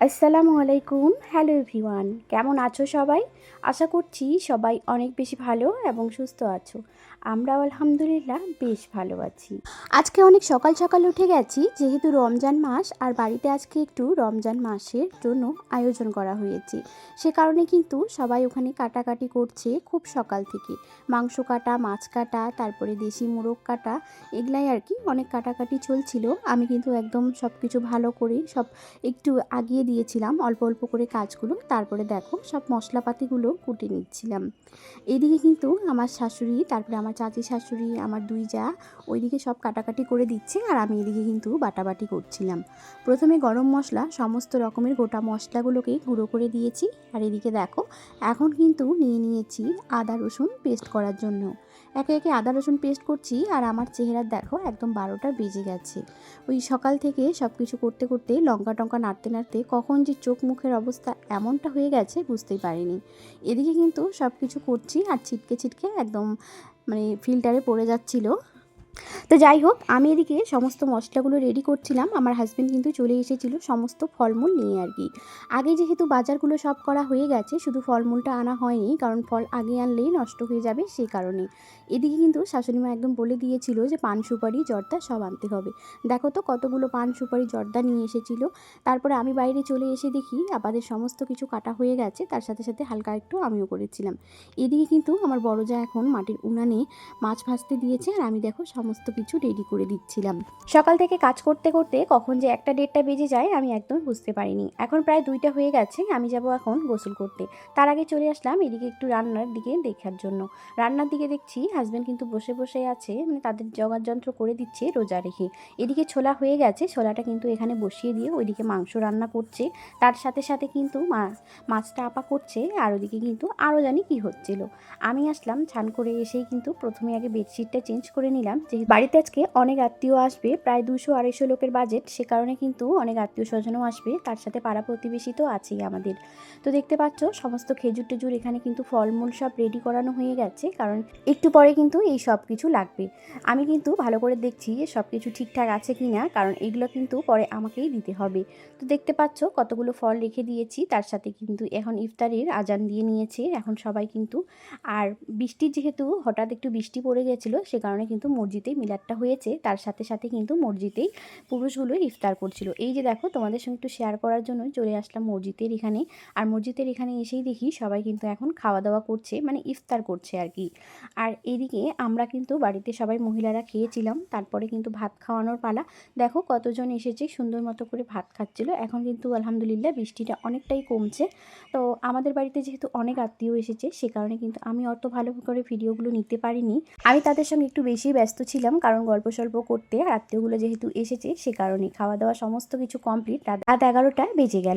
আসসালামু আলাইকুম। Hello everyone, কেমন আছো সবাই? আশা করছি সবাই অনেক বেশি ভালো এবং সুস্থ আছো। আমরাও আলহামদুলিল্লাহ বেশ ভালো আছি। আজকে অনেক সকাল সকাল উঠে গেছি, যেহেতু রমজান মাস আর বাড়িতে আজকে একটু রমজান মাসের জন্য আয়োজন করা হয়েছে। সে কারণে কিন্তু সবাই ওখানে কাটাকাটি করছে খুব সকাল থেকে। মাংস কাটা, মাছ কাটা, তারপরে দেশি মোরগ কাটা, এগুলাই আর কি অনেক কাটাকাটি চলছিল। আমি কিন্তু একদম সব কিছু ভালো করে সব একটু আগিয়ে দিয়েছিলাম অল্প অল্প করে কাজগুলো। তারপরে দেখো সব মশলাপাতিগুলো কুটে নিচ্ছিলাম। এইদিকে কিন্তু আমার শাশুড়ি, তারপরে আমার চাচি শাশুড়ি, আমার দুই জা ওইদিকে সব কাটাকাটি করে দিচ্ছে, আর আমি এদিকে কিন্তু বাটাবাটি করছিলাম। প্রথমে গরম মশলা সমস্ত রকমের গোটা মশলাগুলোকে গুঁড়ো করে দিয়েছি। আর এদিকে দেখো এখন কিন্তু নিয়ে নিয়েছি আদা রসুন পেস্ট করার জন্য। একে একে আদা রসুন পেস্ট করছি, আর আমার চেহারা দেখো একদম 12টা বেজে গেছে। ওই সকাল থেকে সব কিছু করতে করতে লঙ্কা টঙ্কা নাড়তে নাড়তে কখন যে চোখ মুখের অবস্থা এমনটা হয়ে গেছে বুঝতেই পারিনি। এদিকে কিন্তু সব কিছু করছি আর ছিটকে ছিটকে একদম ফিল্টারে পড়ে যাচ্ছিল। তো যাই হোক, আমি এদিকে সমস্ত মশলাগুলো রেডি করছিলাম। আমার হাজব্যান্ড কিন্তু চলে এসেছিলো সমস্ত ফলমূল নিয়ে আর কি। আগে যেহেতু বাজারগুলো সব করা হয়ে গেছে, শুধু ফলমূলটা আনা হয়নি, কারণ ফল আগে আনলেই নষ্ট হয়ে যাবে সেই কারণে। এদিকে কিন্তু শাশুড়িমা একদম বলে দিয়েছিল যে পান সুপারি জর্দা সব আনতে হবে। দেখো তো কতগুলো পান সুপারি জর্দা নিয়ে এসেছিলো। তারপরে আমি বাইরে চলে এসে দেখি আমাদের সমস্ত কিছু কাটা হয়ে গেছে, তার সাথে সাথে হালকা একটু আমিও করেছিলাম। এদিকে কিন্তু আমার বড় জা এখন মাটির উনানে মাছ ভাজতে দিয়েছে, আর আমি দেখো সমস্ত কিছু রেডি করে দিচ্ছিলাম। সকাল থেকে কাজ করতে করতে কখন যে 1টা 1:30টা বেজে যায় আমি একদম বুঝতে পারিনি। এখন প্রায় 2টা হয়ে গেছে, আমি যাব এখন গোসল করতে। তার আগে চলে আসলাম এদিকে একটু রান্নার দিকে দেখার জন্য। রান্নার দিকে দেখছি হাজব্যান্ড কিন্তু বসে বসে আছে, তাদের জোগাড় যন্ত্র করে দিচ্ছে রোজা রেখে। এদিকে ছোলা হয়ে গেছে, ছোলাটা কিন্তু এখানে বসিয়ে দিয়ে ওইদিকে মাংস রান্না করছে। তার সাথে সাথে কিন্তু মাছটা আপা করছে, আর ওদিকে কিন্তু আরও জানি কি হচ্ছিল। আমি আসলাম স্নান করে এসেই কিন্তু প্রথমে আগে বেডশিটটা চেঞ্জ করে নিলাম, যে বাড়িতে আজকে অনেক আত্মীয় আসবে, প্রায় 200-250 লোকের বাজেট, সে কারণে কিন্তু অনেক আত্মীয় স্বজনও আসবে, তার সাথে পাড়া প্রতিবেশী তো আছেই আমাদের। তো দেখতে পাচ্ছ সমস্ত খেজুর টেজুর এখানে কিন্তু ফলমূল সব রেডি করানো হয়ে গেছে, কারণ একটু পরে কিন্তু এই সব কিছু লাগবে। আমি কিন্তু ভালো করে দেখছি যে সব কিছু ঠিকঠাক আছে কি না, কারণ এগুলো কিন্তু পরে আমাকেই দিতে হবে। তো দেখতে পাচ্ছ কতগুলো ফল রেখে দিয়েছি, তার সাথে কিন্তু এখন ইফতারের আজান দিয়ে নিয়েছে এখন সবাই কিন্তু। আর বৃষ্টির যেহেতু হঠাৎ একটু বৃষ্টি পড়ে গেছিলো, সে কারণে কিন্তু মসজিদেই মিলাদটা হয়েছে, তার সাথে সাথে কিন্তু মসজিদেই পুরুষগুলো ইফতার করছিল। এই যে দেখো তোমাদের সঙ্গে একটু শেয়ার করার জন্য চলে আসলাম মসজিদের এখানে। আর মসজিদের এখানে এসেই দেখি সবাই কিন্তু এখন খাওয়া দাওয়া করছে, ইফতার করছে আর কি। আর এদিকে আমরা কিন্তু বাড়িতে সবাই মহিলারা খেয়েছিলাম, তারপরে কিন্তু ভাত খাওয়ানোর পালা। দেখো কতজন এসেছে, সুন্দর মতো করে ভাত খাচ্ছিল। এখন কিন্তু আলহামদুলিল্লাহ বৃষ্টিটা অনেকটাই কমছে। তো আমাদের বাড়িতে যেহেতু অনেক আত্মীয় এসেছে, সে কারণে কিন্তু আমি অত ভালো করে ভিডিওগুলো নিতে পারিনি। আমি তাদের সঙ্গে একটু বেশি ব্যস্ত ছিলাম, কারণ গল্প সল্প করতে, আর আত্মীয়গুলো যেহেতু এসেছে সে কারণে খাওয়া দাওয়া সমস্ত কিছু কমপ্লিট। রাত 11টা বেজে গেল।